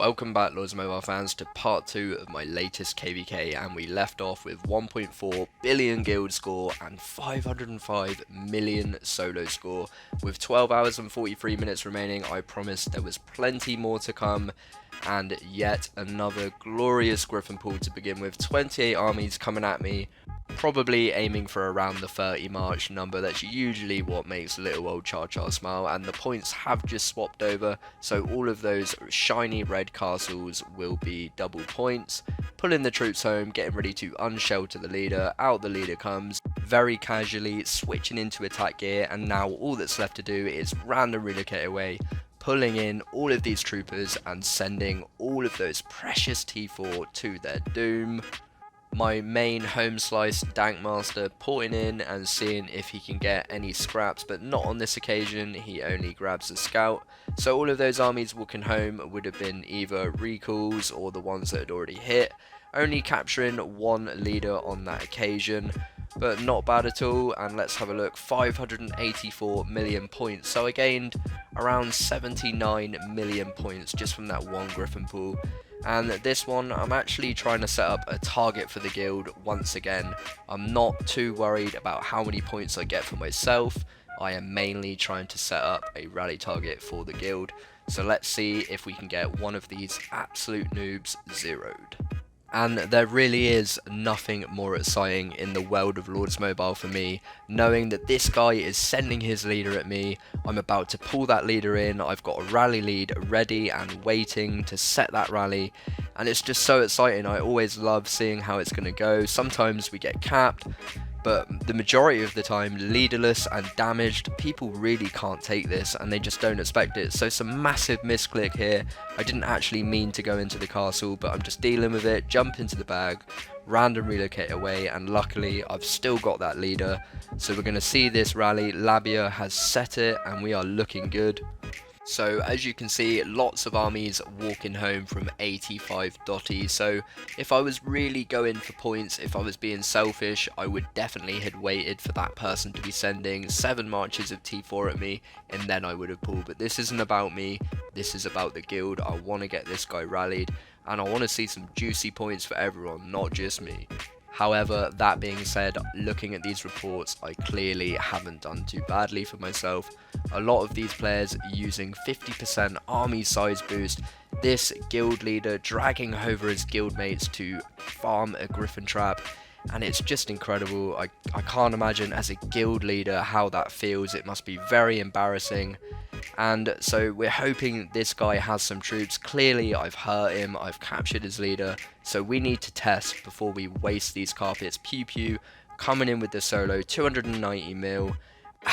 Welcome back, Lords of Mobile fans, to part 2 of my latest KvK, and we left off with 1.4 billion guild score and 505 million solo score. With 12 hours and 43 minutes remaining, I promised there was plenty more to come, and yet another glorious Gryphon pool to begin with. 28 armies coming at me, probably aiming for around the 30 March number. That's usually what makes little old ChaCha smile, and the points have just swapped over, so all of those shiny red castles will be double points. Pulling the troops home, getting ready to unshelter the leader. Out the leader comes, very casually switching into attack gear, and now all that's left to do is random relocate away, pulling in all of these troopers and sending all of those precious T4 to their doom. My main home slice Dankmaster porting in and seeing if he can get any scraps, but not on this occasion. He only grabs a scout, so all of those armies walking home would have been either recalls or the ones that had already hit, only capturing one leader on that occasion, but not bad at all. And let's have a look. 584 million points, so I gained around 79 million points just from that one Gryphon pool. And this one, I'm actually trying to set up a target for the guild once again. I'm not too worried about how many points I get for myself. I am mainly trying to set up a rally target for the guild. So let's see if we can get one of these absolute noobs zeroed. And there really is nothing more exciting in the world of Lords Mobile for me, knowing that this guy is sending his leader at me. I'm about to pull that leader in. I've got a rally lead ready and waiting to set that rally, and it's just so exciting. I always love seeing how it's going to go. Sometimes we get capped, but the majority of the time, leaderless and damaged, people really can't take this and they just don't expect it. So some massive misclick here. I didn't actually mean to go into the castle, but I'm just dealing with it, jump into the bag, random relocate away, and luckily I've still got that leader. So we're going to see this rally. Labia has set it and we are looking good. So as you can see, lots of armies walking home from 85 dotty. So if I was really going for points, if I was being selfish, I would definitely have waited for that person to be sending 7 marches of T4 at me, and then I would have pulled. But this isn't about me, this is about the guild. I want to get this guy rallied, and I want to see some juicy points for everyone, not just me. However, that being said, looking at these reports, I clearly haven't done too badly for myself. A lot of these players using 50% army size boost, this guild leader dragging over his guildmates to farm a Gryphon trap, and it's just incredible. I can't imagine as a guild leader how that feels. It must be very embarrassing. And so we're hoping this guy has some troops. Clearly I've hurt him, I've captured his leader, so we need to test before we waste these carpets. Pew Pew coming in with the solo, 290 mil,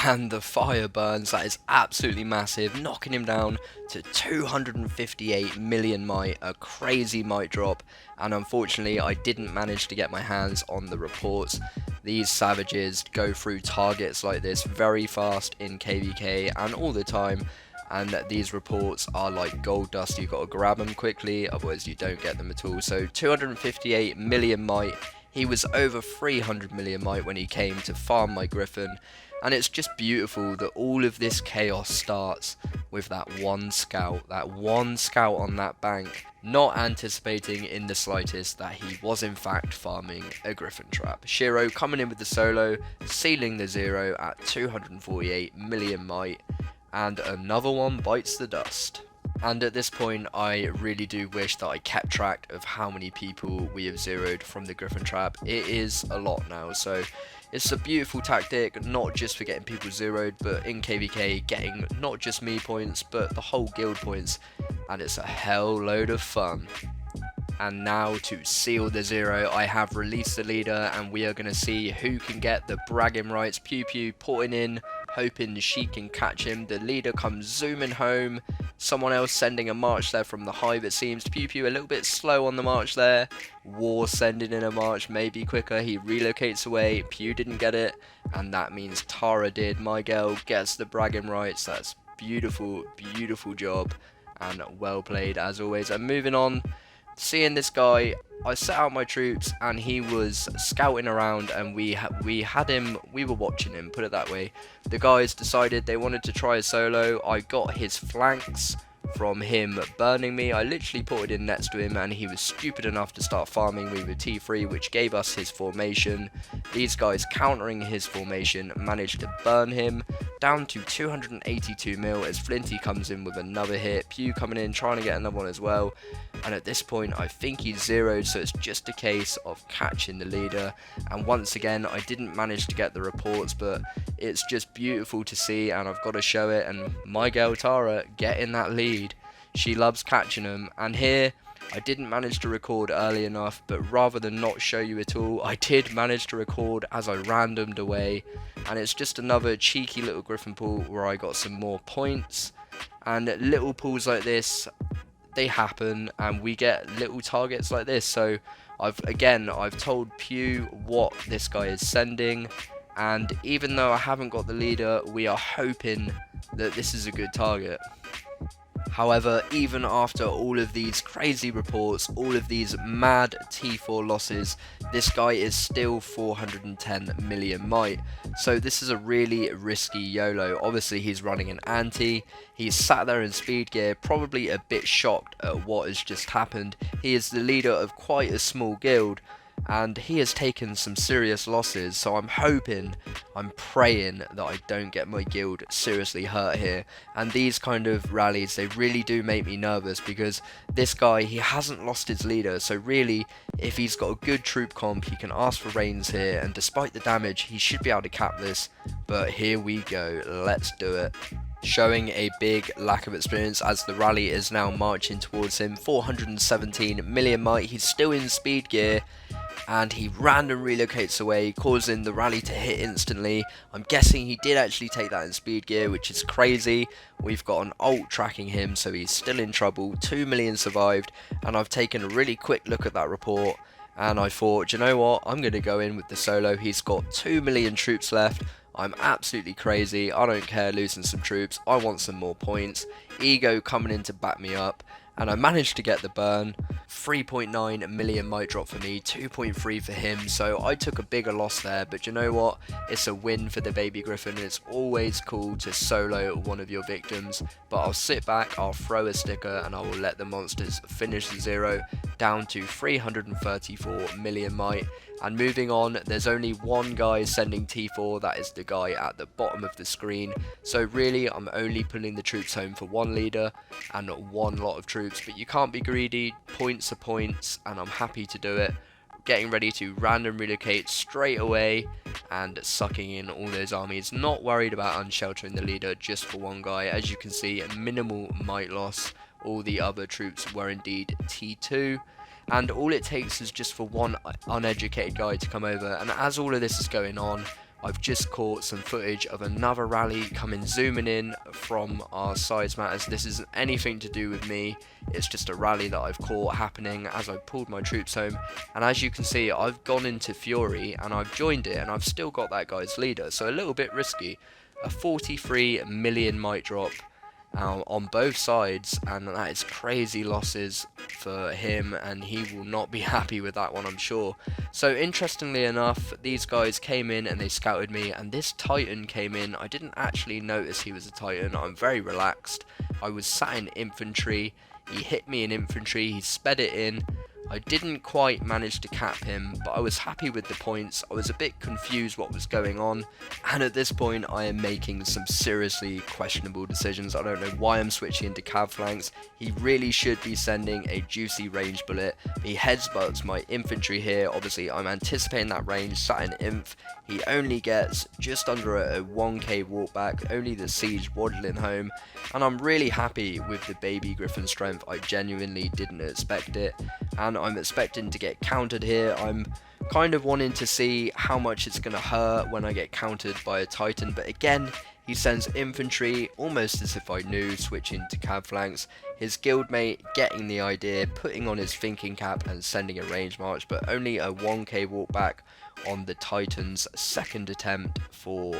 and the fire burns. That is absolutely massive, knocking him down to 258 million might, a crazy might drop. And unfortunately I didn't manage to get my hands on the reports. These savages go through targets like this very fast in KvK and all the time, and these reports are like gold dust. You've got to grab them quickly, otherwise you don't get them at all. So 258 million might, he was over 300 million might when he came to farm my Gryphon. And it's just beautiful that all of this chaos starts with that one scout on that bank, not anticipating in the slightest that he was in fact farming a Gryphon trap. Shiro coming in with the solo, sealing the 0 at 248 million might, and another one bites the dust. And at this point, I really do wish that I kept track of how many people we have zeroed from the Gryphon trap. It is a lot now, so it's a beautiful tactic, not just for getting people zeroed, but in KvK getting not just me points, but the whole guild points, and it's a hell load of fun. And now to seal the 0, I have released the leader, and we are going to see who can get the bragging rights. Pew Pew porting in, hoping she can catch him. The leader comes zooming home. Someone else sending a march there from the hive, it seems. Pew Pew a little bit slow on the march there. War sending in a march, maybe quicker. He relocates away. Pew didn't get it, and that means Tara did. My girl gets the bragging rights. That's beautiful, beautiful job, and well played as always. And moving on, seeing this guy, I set out my troops and he was scouting around, and we were watching him, put it that way. The guys decided they wanted to try a solo. I got his flanks from him burning me. I literally put it in next to him and he was stupid enough to start farming me with T3, which gave us his formation. These guys countering his formation managed to burn him down to 282 mil as Flinty comes in with another hit. Pew coming in trying to get another one as well, and at this point I think he's zeroed, so it's just a case of catching the leader. And once again I didn't manage to get the reports, but it's just beautiful to see and I've got to show it. And my girl Tara getting that lead, she loves catching them. And here I didn't manage to record early enough, but rather than not show you at all, I did manage to record as I randomed away. And it's just another cheeky little Gryphon pool where I got some more points. And little pools like this, they happen and we get little targets like this. So I've told Pew what this guy is sending, and even though I haven't got the leader, we are hoping that this is a good target. However, even after all of these crazy reports, all of these mad T4 losses, this guy is still 410 million might. So this is a really risky YOLO. Obviously he's running an anti, he's sat there in speed gear, probably a bit shocked at what has just happened. He is the leader of quite a small guild, and he has taken some serious losses, so I'm praying that I don't get my guild seriously hurt here. And these kind of rallies, they really do make me nervous, because this guy, he hasn't lost his leader, so really if he's got a good troop comp, he can ask for reigns here, and despite the damage he should be able to cap this. But here we go, let's do it. Showing a big lack of experience as the rally is now marching towards him. 417 million might, he's still in speed gear, and he random relocates away, causing the rally to hit instantly. I'm guessing he did actually take that in speed gear, which is crazy. We've got an ult tracking him, so he's still in trouble. 2 million survived, and I've taken a really quick look at that report, and I thought, you know what, I'm going to go in with the solo. He's got 2 million troops left. I'm absolutely crazy. I don't care losing some troops. I want some more points. Ego coming in to back me up, and I managed to get the burn. 3.9 million might drop for me, 2.3 for him, so I took a bigger loss there. But you know what, it's a win for the baby Gryphon. It's always cool to solo one of your victims, but I'll sit back, I'll throw a sticker, and I will let the monsters finish the zero down to 334 million might. And moving on, there's only one guy sending T4, that is the guy at the bottom of the screen. So really, I'm only pulling the troops home for one leader and one lot of troops. But you can't be greedy, points are points, and I'm happy to do it. Getting ready to random relocate straight away and sucking in all those armies. Not worried about unsheltering the leader just for one guy. As you can see, minimal might loss. All the other troops were indeed T2. And all it takes is just for one uneducated guy to come over. And as all of this is going on, I've just caught some footage of another rally zooming in from our SizeMatters. This isn't anything to do with me, it's just a rally that I've caught happening as I pulled my troops home. And as you can see, I've gone into Fury and I've joined it, and I've still got that guy's leader, so a little bit risky. A 43 million might drop on both sides, and that is crazy losses for him, and he will not be happy with that one, I'm sure. So interestingly enough, these guys came in and they scouted me, and this Titan came in. I didn't actually notice he was a Titan. I'm very relaxed. I was sat in infantry, he hit me in infantry, he sped it in. I didn't quite manage to cap him, but I was happy with the points. I was a bit confused what was going on, and at this point I am making some seriously questionable decisions. I don't know why I'm switching into cav flanks. He really should be sending a juicy range bullet. He headsbutts my infantry here. Obviously I'm anticipating that range, sat in inf. He only gets just under a 1k walkback, only the siege waddling home, and I'm really happy with the baby Gryphon strength. I genuinely didn't expect it, and I'm expecting to get countered here. I'm kind of wanting to see how much it's going to hurt when I get countered by a Titan, but again, he sends infantry, almost as if I knew, switching to cav flanks. His guildmate getting the idea, putting on his thinking cap and sending a range march, but only a 1k walkback on the Titan's second attempt for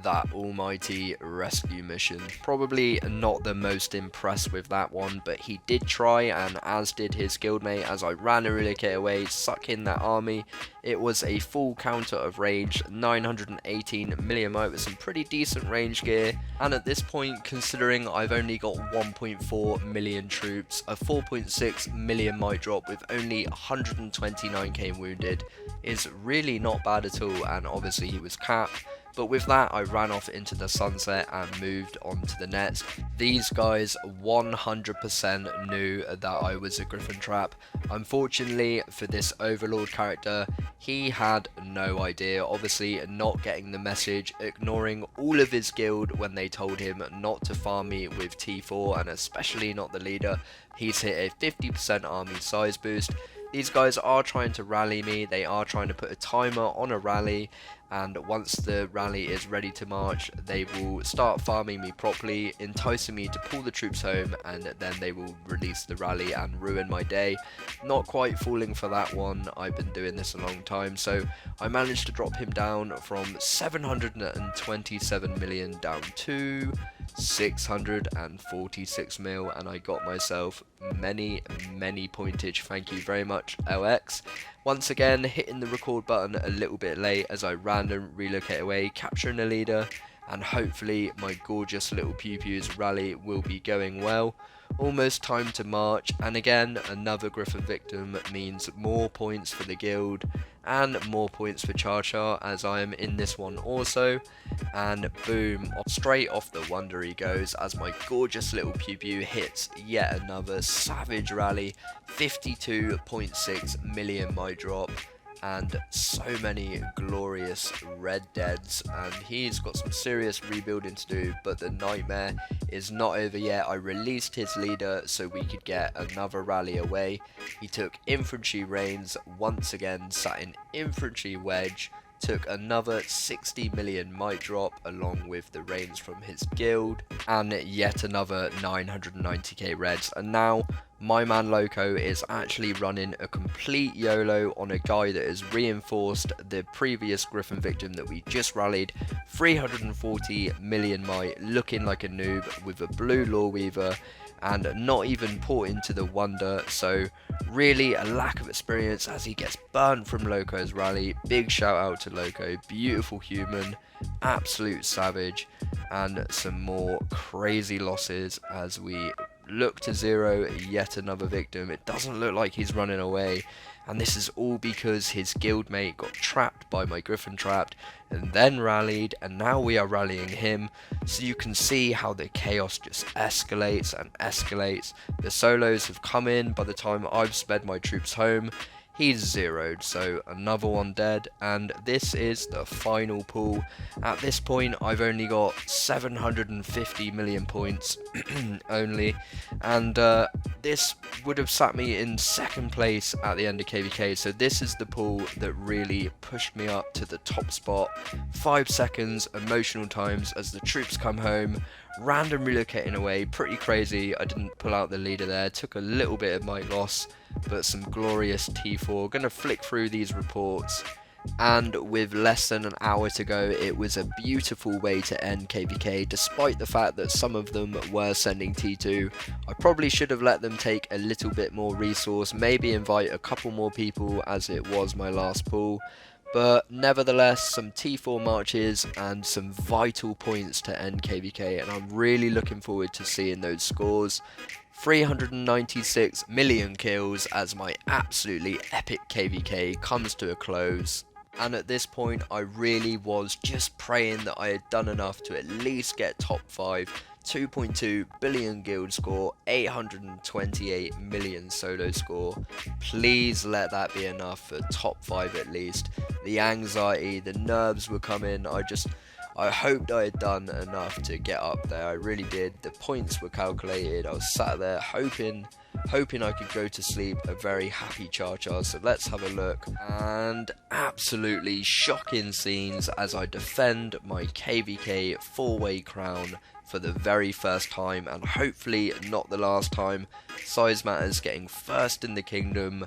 that almighty rescue mission. Probably not the most impressed with that one, but he did try, and as did his guildmate, as I ran a relocate away, suck in that army. It was a full counter of range, 918 million might with some pretty decent range gear, and at this point, considering I've only got 1.4 million troops, a 4.6 million might drop with only 129k wounded is really not bad at all, and obviously he was capped. But with that, I ran off into the sunset and moved on to the next. These guys 100% knew that I was a Gryphon trap. Unfortunately for this Overlord character, he had no idea, obviously not getting the message, ignoring all of his guild when they told him not to farm me with T4, and especially not the leader. He's hit a 50% army size boost. These guys are trying to rally me, they are trying to put a timer on a rally, and once the rally is ready to march, they will start farming me properly, enticing me to pull the troops home, and then they will release the rally and ruin my day. Not quite falling for that one, I've been doing this a long time, so I managed to drop him down from 727 million down to 646 mil, and I got myself many pointage. Thank you very much, LX. Once again, hitting the record button a little bit late as I random relocate away, capturing a leader, and hopefully my gorgeous little pew-pews rally will be going well. Almost time to march, and again another Gryphon victim means more points for the guild and more points for ChaCha, as I am in this one also. And boom, straight off the wonder he goes as my gorgeous little pew-pew hits yet another savage rally, 52.6 million my drop, and so many glorious red deads, and he's got some serious rebuilding to do, but the nightmare is not over yet. I released his leader so we could get another rally away. He took infantry reins once again, sat in infantry wedge, took another 60 million might drop along with the reins from his guild, and yet another 990k reds, and now my man Loco is actually running a complete YOLO on a guy that has reinforced the previous Gryphon victim that we just rallied, 340 million might, looking like a noob with a blue Law Weaver and not even put into the wonder, so really a lack of experience as he gets burnt from Loco's rally. Big shout out to Loco, beautiful human, absolute savage, and some more crazy losses as we look to zero yet another victim. It doesn't look like he's running away, and this is all because his guildmate got trapped by my Gryphon trapped and then rallied, and now we are rallying him. So you can see how the chaos just escalates and escalates. The solos have come in by the time I've sped my troops home. He's zeroed, so another one dead, and this is the final pool. At this point, I've only got 750 million points only, and this would have sat me in second place at the end of KvK, so this is the pool that really pushed me up to the top spot. 5 seconds, emotional times as the troops come home, random relocating away, pretty crazy. I didn't pull out the leader there, took a little bit of my loss, but some glorious T4. Gonna flick through these reports, and with less than an hour to go, it was a beautiful way to end KvK, despite the fact that some of them were sending T2. I probably should have let them take a little bit more resource, maybe invite a couple more people, as it was my last pool. But nevertheless, some T4 marches and some vital points to end KvK, and I'm really looking forward to seeing those scores. 396 million kills as my absolutely epic KvK comes to a close. And at this point, I really was just praying that I had done enough to at least get top 5. 2.2 billion guild score, 828 million solo score. Please let that be enough for top 5 at least. The anxiety, the nerves were coming. I hoped I had done enough to get up there. I really did. The points were calculated. I was sat there hoping I could go to sleep a very happy ChaCha. So let's have a look. And absolutely shocking scenes as I defend my KvK 4-way crown for the very first time, and hopefully not the last time. SizeMatters getting first in the kingdom,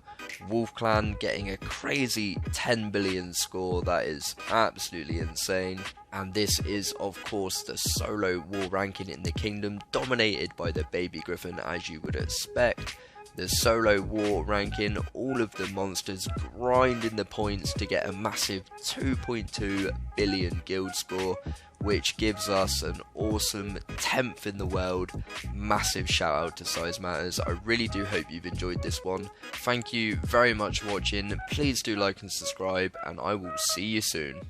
Wolf Clan getting a crazy 10 billion score, that is absolutely insane. And this is of course the solo war ranking in the kingdom, dominated by the baby Gryphon, as you would expect. The solo war ranking, all of the monsters grinding the points to get a massive 2.2 billion guild score, which gives us an awesome 10th in the world. Massive shout out to SizeMatters. I really do hope you've enjoyed this one. Thank you very much for watching. Please do like and subscribe, and I will see you soon.